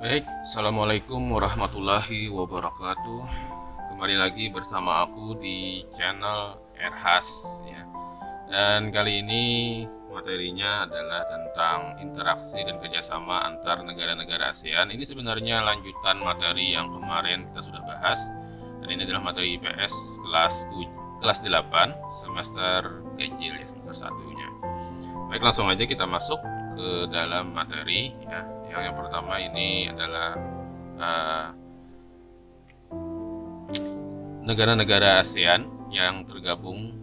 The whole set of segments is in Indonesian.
Baik, Assalamualaikum warahmatullahi wabarakatuh. Kembali lagi bersama aku di channel Erhas ya. Dan kali ini materinya adalah tentang interaksi dan kerjasama antar negara-negara ASEAN. Ini sebenarnya lanjutan materi yang kemarin kita sudah bahas. Dan ini adalah materi IPS kelas 8 semester ganjil ya, semester satunya. Baik, langsung aja kita masuk ke dalam materi ya. Yang pertama ini adalah negara-negara ASEAN yang tergabung,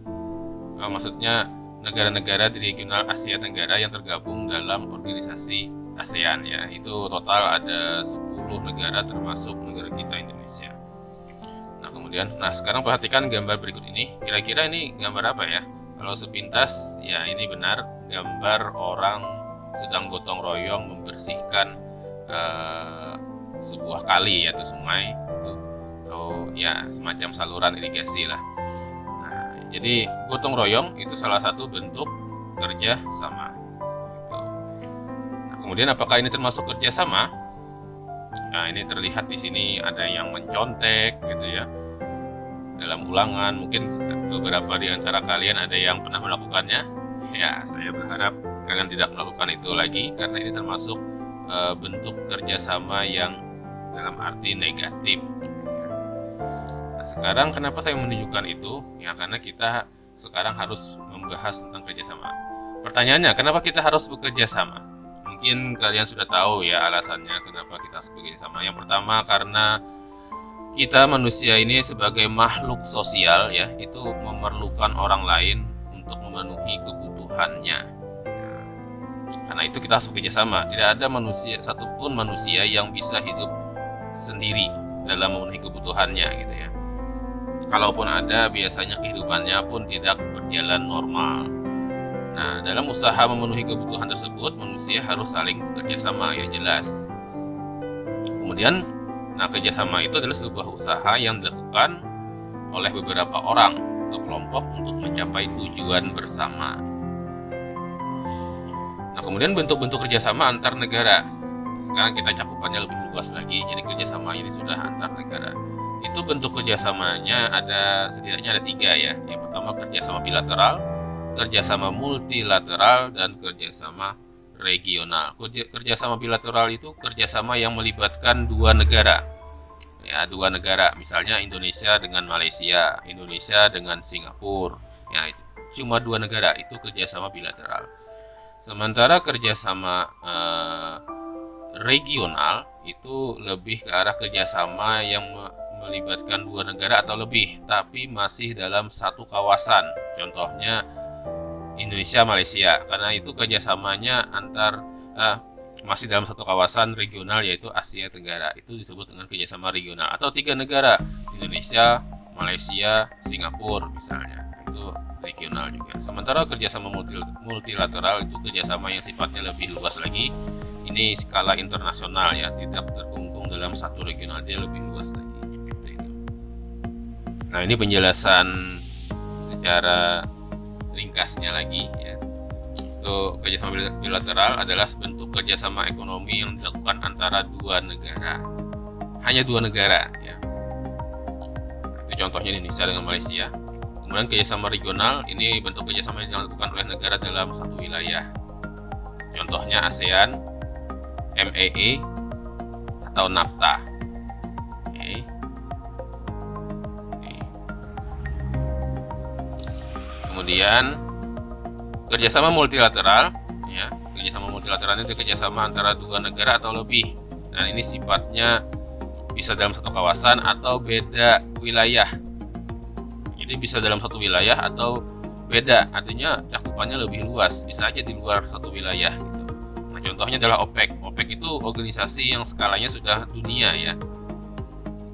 maksudnya negara-negara di regional Asia Tenggara yang tergabung dalam organisasi ASEAN ya. Itu total ada 10 negara termasuk negara kita Indonesia. Nah sekarang perhatikan gambar berikut ini. Kira-kira ini gambar apa ya? Kalau sepintas ya ini benar gambar orang sedang gotong royong membersihkan sebuah kali atau sungai itu, atau ya semacam saluran irigasi lah. Nah, jadi gotong royong itu salah satu bentuk kerja sama. Gitu. Nah, kemudian apakah ini termasuk kerja sama? Nah, ini terlihat di sini ada yang mencontek gitu ya dalam ulangan. Mungkin beberapa di antara kalian ada yang pernah melakukannya. Ya, saya berharap kalian tidak melakukan itu lagi karena ini termasuk bentuk kerjasama yang dalam arti negatif. Nah, sekarang kenapa saya menunjukkan itu? Ya karena kita sekarang harus membahas tentang kerjasama. Pertanyaannya, kenapa kita harus bekerja sama? Mungkin kalian sudah tahu ya alasannya kenapa kita harus bekerja sama. Yang pertama karena kita manusia ini sebagai makhluk sosial ya, itu memerlukan orang lain untuk memenuhi kebutuhannya. Karena itu kita harus bekerja sama. Tidak ada satupun manusia yang bisa hidup sendiri dalam memenuhi kebutuhannya gitu ya. Kalaupun ada, biasanya kehidupannya pun tidak berjalan normal. Nah, dalam usaha memenuhi kebutuhan tersebut, manusia harus saling bekerja sama ya jelas. Kemudian, kerjasama itu adalah sebuah usaha yang dilakukan oleh beberapa orang atau kelompok untuk mencapai tujuan bersama. Nah, kemudian bentuk-bentuk kerjasama antar negara. Sekarang kita cakupannya lebih luas lagi. Jadi kerjasama ini sudah antar negara. Itu bentuk kerjasamanya setidaknya ada 3 ya. Yang pertama kerjasama bilateral, kerjasama multilateral, dan kerjasama regional. Kerjasama bilateral itu kerjasama yang melibatkan 2 negara. Ya, 2 negara. Misalnya Indonesia dengan Malaysia, Indonesia dengan Singapura. Ya, cuma 2 negara itu kerjasama bilateral. Sementara kerjasama regional itu lebih ke arah kerjasama yang melibatkan 2 negara atau lebih, tapi masih dalam satu kawasan. Contohnya Indonesia Malaysia, karena itu kerjasamanya masih dalam satu kawasan regional yaitu Asia Tenggara. Itu disebut dengan kerjasama regional. Atau 3 negara, Indonesia, Malaysia, Singapura misalnya, itu regional juga. Sementara kerjasama multilateral itu kerjasama yang sifatnya lebih luas lagi. Ini skala internasional ya, tidak terkungkung dalam satu regional, dia lebih luas lagi. Itu. Nah, ini penjelasan secara ringkasnya lagi ya. Itu kerjasama bilateral adalah bentuk kerjasama ekonomi yang dilakukan antara 2 negara. Hanya 2 negara ya. Itu contohnya Indonesia dengan Malaysia. Kemudian kerjasama regional ini bentuk kerjasama yang dilakukan oleh negara dalam satu wilayah. Contohnya ASEAN, MEE, atau NAFTA. Oke. Kemudian kerjasama multilateral, ya. Kerjasama multilateral itu kerjasama antara 2 negara atau lebih. Nah, ini sifatnya bisa dalam satu kawasan atau beda wilayah. Jadi bisa dalam satu wilayah atau beda, artinya cakupannya lebih luas, bisa aja di luar satu wilayah gitu. Nah, contohnya adalah OPEC. OPEC itu organisasi yang skalanya sudah dunia ya.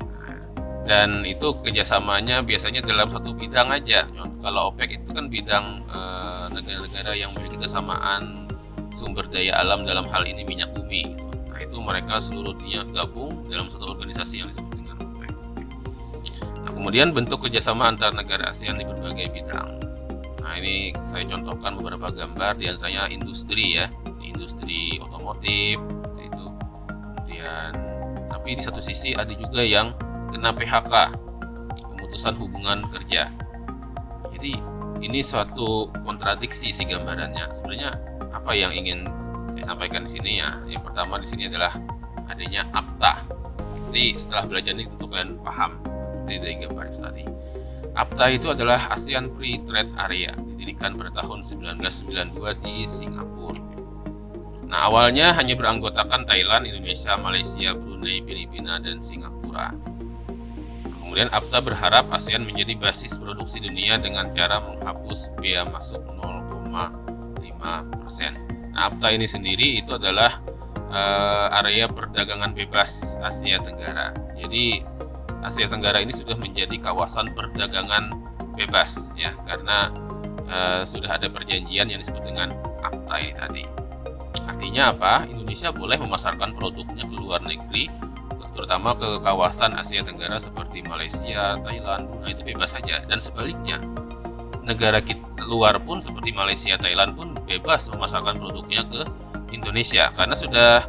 Nah, dan itu kerjasamanya biasanya dalam satu bidang aja. Kalau OPEC itu kan bidang negara-negara yang memiliki kesamaan sumber daya alam, dalam hal ini minyak bumi gitu. Nah, itu mereka seluruh dunia gabung dalam satu organisasi yang disebut dengan OPEC. Nah, kemudian bentuk kerjasama antar negara ASEAN di berbagai bidang. Nah, ini saya contohkan beberapa gambar, di antaranya industri ya, industri otomotif, itu kemudian Dan tapi di satu sisi ada juga yang kena PHK, pemutusan hubungan kerja. Jadi ini suatu kontradiksi sih gambarannya. Sebenarnya apa yang ingin saya sampaikan di sini ya? Yang pertama di sini adalah adanya APTA. Nanti setelah belajar ini tentu kalian paham dari gambar itu tadi. APTA itu adalah ASEAN Free Trade Area, didirikan pada tahun 1992 di Singapura. Nah, awalnya hanya beranggotakan Thailand, Indonesia, Malaysia, Brunei, Filipina, dan Singapura. Nah, kemudian APTA berharap ASEAN menjadi basis produksi dunia dengan cara menghapus bea masuk 0,5%. Nah, APTA ini sendiri itu adalah area perdagangan bebas Asia Tenggara. Jadi Asia Tenggara ini sudah menjadi kawasan perdagangan bebas ya, karena sudah ada perjanjian yang disebut dengan APTA ini tadi. Artinya apa? Indonesia boleh memasarkan produknya ke luar negeri, terutama ke kawasan Asia Tenggara seperti Malaysia, Thailand, Brunei, itu bebas saja. Dan sebaliknya, negara luar pun seperti Malaysia, Thailand pun bebas memasarkan produknya ke Indonesia karena sudah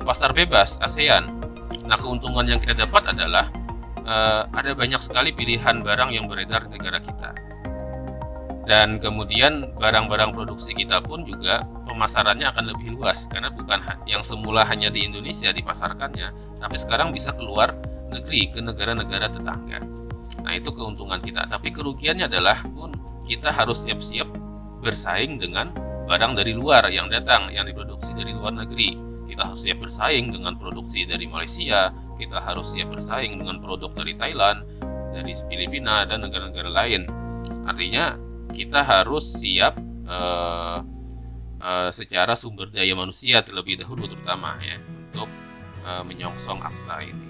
pasar bebas ASEAN. Nah, keuntungan yang kita dapat adalah ada banyak sekali pilihan barang yang beredar di negara kita. Dan kemudian barang-barang produksi kita pun juga pemasarannya akan lebih luas karena bukan yang semula hanya di Indonesia dipasarkannya, tapi sekarang bisa keluar negeri ke negara-negara tetangga. Nah, itu keuntungan kita. Tapi kerugiannya adalah pun kita harus siap-siap bersaing dengan barang dari luar yang datang, yang diproduksi dari luar negeri. Kita harus siap bersaing dengan produksi dari Malaysia, kita harus siap bersaing dengan produk dari Thailand, dari Filipina, dan negara-negara lain. Artinya kita harus siap secara sumber daya manusia terlebih dahulu terutama ya untuk menyongsong APTA ini.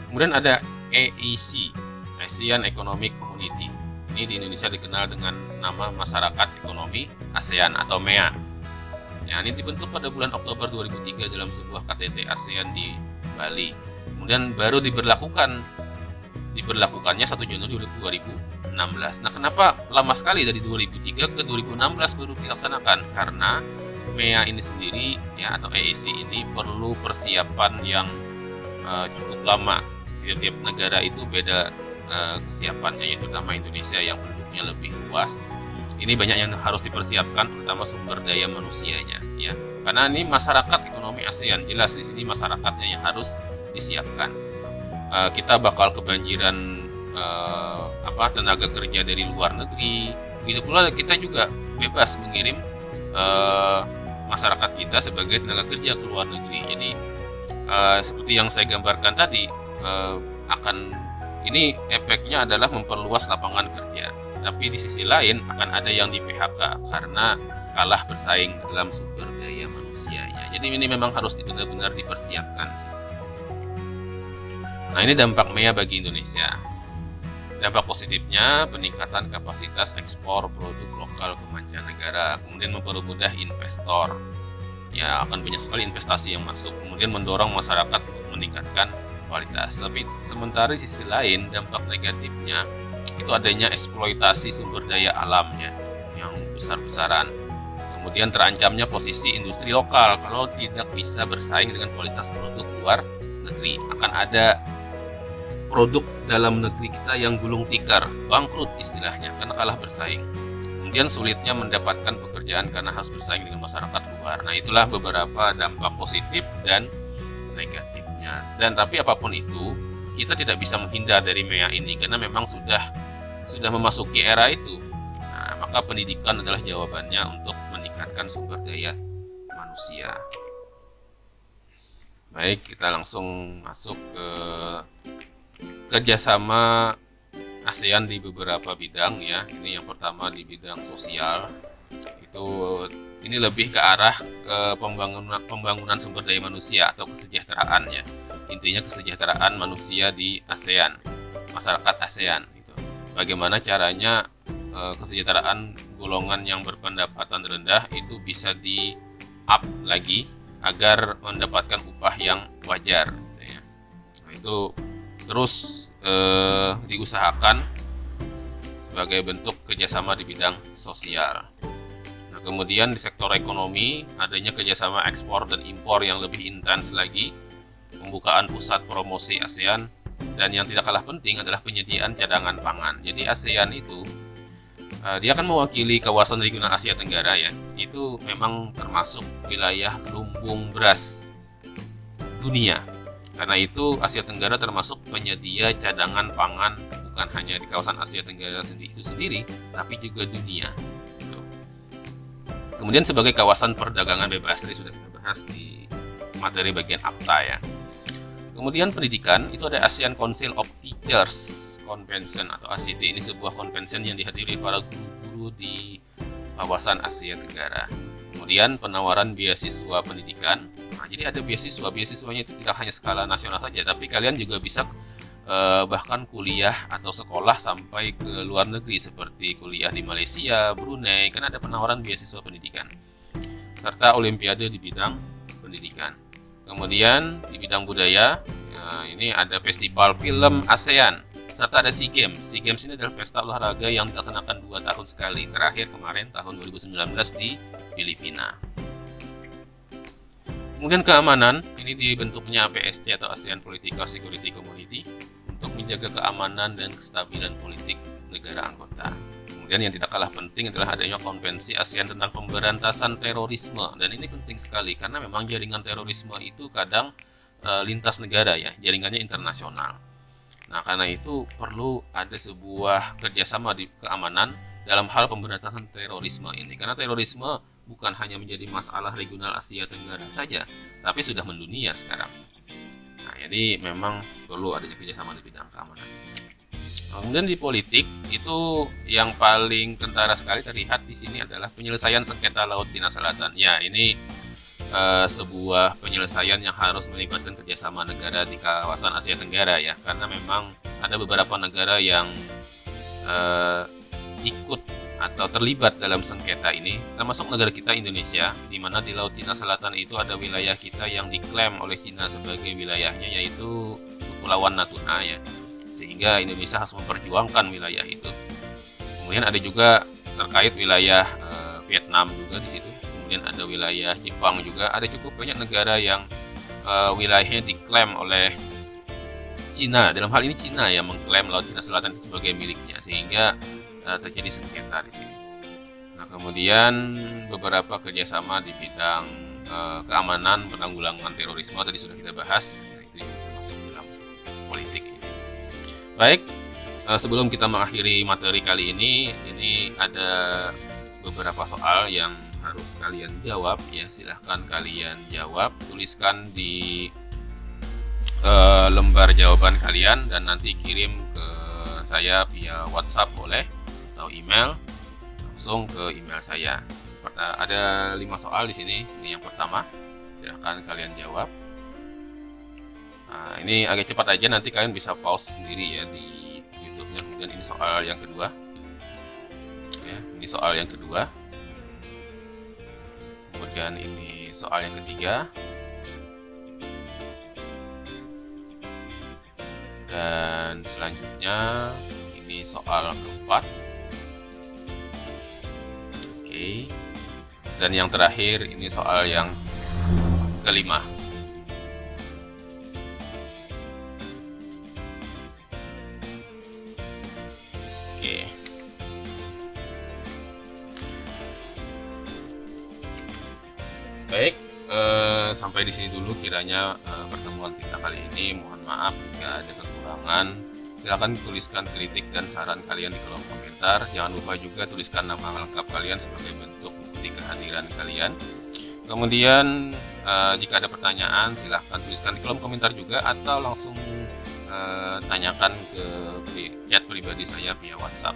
Kemudian ada AEC, ASEAN Economic Community. Ini di Indonesia dikenal dengan nama Masyarakat Ekonomi ASEAN atau MEA. Ya, ini dibentuk pada bulan Oktober 2003 dalam sebuah KTT ASEAN di Bali. Kemudian baru diberlakukannya 1 Januari 2016. Nah, kenapa lama sekali dari 2003 ke 2016 baru dilaksanakan? Karena MEA ini sendiri ya atau AEC ini perlu persiapan yang cukup lama. Setiap negara itu beda kesiapannya, yaitu terutama Indonesia yang penduduknya lebih luas. Ini banyak yang harus dipersiapkan, terutama sumber daya manusianya, ya. Karena ini masyarakat ekonomi ASEAN, jelas di sini masyarakatnya yang harus disiapkan. Kita bakal kebanjiran tenaga kerja dari luar negeri. Begitu pula kita juga bebas mengirim masyarakat kita sebagai tenaga kerja ke luar negeri. Jadi seperti yang saya gambarkan tadi, ini efeknya adalah memperluas lapangan kerja. Tapi di sisi lain akan ada yang di PHK karena kalah bersaing dalam sumber daya manusianya. Jadi ini memang harus benar-benar dipersiapkan. Nah, ini dampak MEA bagi Indonesia. Dampak positifnya peningkatan kapasitas ekspor produk lokal ke mancanegara, kemudian mempermudah investor. Ya, akan banyak sekali investasi yang masuk, kemudian mendorong masyarakat untuk meningkatkan kualitas. Tapi sementara di sisi lain dampak negatifnya itu adanya eksploitasi sumber daya alamnya yang besar-besaran. Kemudian terancamnya posisi industri lokal kalau tidak bisa bersaing dengan kualitas produk luar negeri. Akan ada produk dalam negeri kita yang gulung tikar, bangkrut istilahnya karena kalah bersaing. Kemudian sulitnya mendapatkan pekerjaan karena harus bersaing dengan masyarakat luar. Nah, itulah beberapa dampak positif dan negatifnya. Dan tapi apapun itu, kita tidak bisa menghindar dari MEA ini karena memang sudah memasuki era itu. Nah, maka pendidikan adalah jawabannya untuk meningkatkan sumber daya manusia. Baik, kita langsung masuk ke kerjasama ASEAN di beberapa bidang ya. Ini yang pertama di bidang sosial. Ini lebih ke arah pembangunan sumber daya manusia atau kesejahteraan ya. Intinya kesejahteraan manusia di ASEAN, masyarakat ASEAN. Bagaimana caranya kesejahteraan golongan yang berpendapatan rendah itu bisa di-up lagi agar mendapatkan upah yang wajar. Ya. Nah, itu terus diusahakan sebagai bentuk kerjasama di bidang sosial. Nah, Kemudian di sektor ekonomi, adanya kerjasama ekspor dan impor yang lebih intens lagi, pembukaan pusat promosi ASEAN, dan yang tidak kalah penting adalah penyediaan cadangan pangan. Jadi ASEAN itu dia akan mewakili kawasan regional Asia Tenggara ya. Itu memang termasuk wilayah lumbung beras dunia. Karena itu Asia Tenggara termasuk penyedia cadangan pangan bukan hanya di kawasan Asia Tenggara itu sendiri, tapi juga dunia. Gitu. Kemudian sebagai kawasan perdagangan bebas, tadi sudah kita bahas di materi bagian APTA ya. Kemudian pendidikan, itu ada ASEAN Council of Teachers Convention atau ACT. Ini sebuah convention yang dihadiri para guru-guru di kawasan Asia Tenggara. Kemudian penawaran beasiswa pendidikan. Nah, jadi ada beasiswanya itu tidak hanya skala nasional saja, tapi kalian juga bisa bahkan kuliah atau sekolah sampai ke luar negeri seperti kuliah di Malaysia, Brunei, karena ada penawaran beasiswa pendidikan. Serta olimpiade di bidang pendidikan. Kemudian di bidang budaya, ini ada festival film ASEAN, serta ada SEA Games. SEA Games ini adalah pesta olahraga yang dilaksanakan 2 tahun sekali. Terakhir kemarin tahun 2019 di Filipina. Kemudian keamanan, ini dibentuknya APSC atau ASEAN Political Security Community untuk menjaga keamanan dan kestabilan politik negara anggota. Kemudian yang tidak kalah penting adalah adanya Konvensi ASEAN tentang pemberantasan terorisme, dan ini penting sekali karena memang jaringan terorisme itu kadang lintas negara ya, jaringannya internasional. Nah, karena itu perlu ada sebuah kerjasama di keamanan dalam hal pemberantasan terorisme ini, karena terorisme bukan hanya menjadi masalah regional Asia Tenggara saja, tapi sudah mendunia sekarang. Nah, jadi memang perlu adanya kerjasama di bidang keamanan. Kemudian di politik itu yang paling kentara sekali terlihat di sini adalah penyelesaian sengketa Laut Cina Selatan. Ya, ini sebuah penyelesaian yang harus melibatkan kerjasama negara di kawasan Asia Tenggara ya, karena memang ada beberapa negara yang ikut atau terlibat dalam sengketa ini, termasuk negara kita Indonesia, di mana di Laut Cina Selatan itu ada wilayah kita yang diklaim oleh Cina sebagai wilayahnya, yaitu Kepulauan Natuna ya, sehingga Indonesia harus memperjuangkan wilayah itu. Kemudian ada juga terkait wilayah Vietnam juga di situ. Kemudian ada wilayah Jepang juga. Ada cukup banyak negara yang wilayahnya diklaim oleh Cina. Dalam hal ini Cina yang mengklaim Laut Cina Selatan itu sebagai miliknya, sehingga terjadi sengketa di sini. Nah, kemudian beberapa kerjasama di bidang keamanan, penanggulangan terorisme tadi sudah kita bahas. Nah, itu termasuk dalam politik ini. Baik, sebelum kita mengakhiri materi kali ini ada beberapa soal yang harus kalian jawab ya. Silahkan kalian jawab, tuliskan di lembar jawaban kalian dan nanti kirim ke saya via WhatsApp boleh atau email, langsung ke email saya. Ada 5 soal di sini. Ini yang pertama, silahkan kalian jawab. Nah, ini agak cepat aja, nanti kalian bisa pause sendiri ya di YouTube-nya. Kemudian ini soal yang kedua. Ya, ini soal yang kedua. Kemudian ini soal yang ketiga. Dan selanjutnya ini soal keempat. Oke. Dan yang terakhir ini soal yang kelima. Oke. Baik, sampai di sini dulu kiranya pertemuan kita kali ini. Mohon maaf jika ada kekurangan. Silakan tuliskan kritik dan saran kalian di kolom komentar. Jangan lupa juga tuliskan nama lengkap kalian sebagai bentuk bukti kehadiran kalian. Kemudian jika ada pertanyaan silahkan tuliskan di kolom komentar juga, atau langsung tanyakan ke chat pribadi saya via WhatsApp.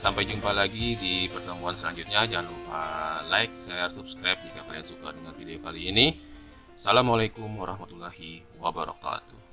Sampai jumpa lagi di pertemuan selanjutnya. Jangan lupa like, share, subscribe jika kalian suka dengan video kali ini. Assalamualaikum warahmatullahi wabarakatuh.